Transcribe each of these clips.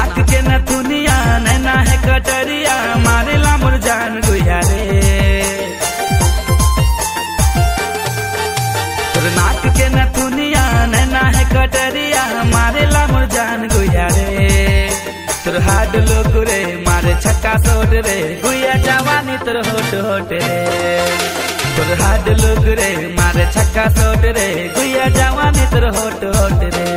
नाक के न दुनिया नैना है कटरिया मारेला मोर जान गुया रे। तोर नाक के न दुनिया नैना है कटरिया मारेला मोर जान गुया रे। तोर हाड लोग रे मारे छक्का सोट रे गुया जवानी तोर होट होट रे। तोर हाड लोग रे मारे छक्का सोट रे गुया जवानी तोर होट होट रे।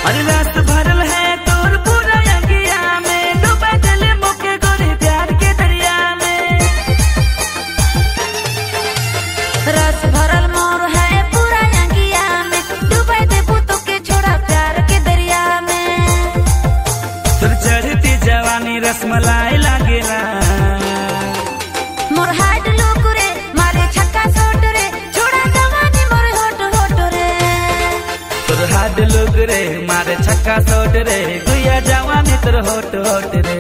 अरे रस भरल है तोर पूरा अंगिया में डूबा दिल मुके गोरी प्यार के दरिया में। रस भरल मोर है पूरा अंगिया में डूबा दे भूतों के छोड़ा प्यार के दरिया में। तोर चढ़ती जवानी रसमलाई लागेला मोर हाड लोग रे मारे छक्का सोट रे छोड़ा जवानी मोर होट होट रे। तोर हाड लोग रे मारे छक्का सोट रे गुया जवानी तोर होट होट रे।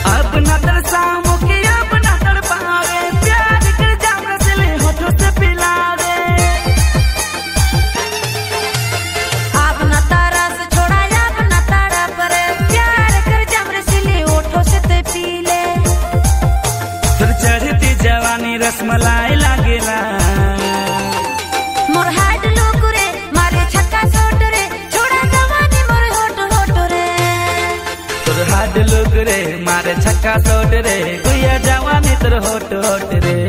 अपना तरसामो के अपना तड़पावे प्यार कर जाम रसले होठों से पिलावे। अपना तरस छोड़ा अपना ताड़ा पर प्यार कर जाम रसीले होठों से ते पीले। तोर चढ़ती जवानी रसमलाई लागेला मोर हाड लोग रे मारे छक्का सोट रे छोड़ा जवानी मोर होट होट रे। तोर हाड लोग रे मारे छक्का सोट रे गुया जवानी तोर होट होट रे।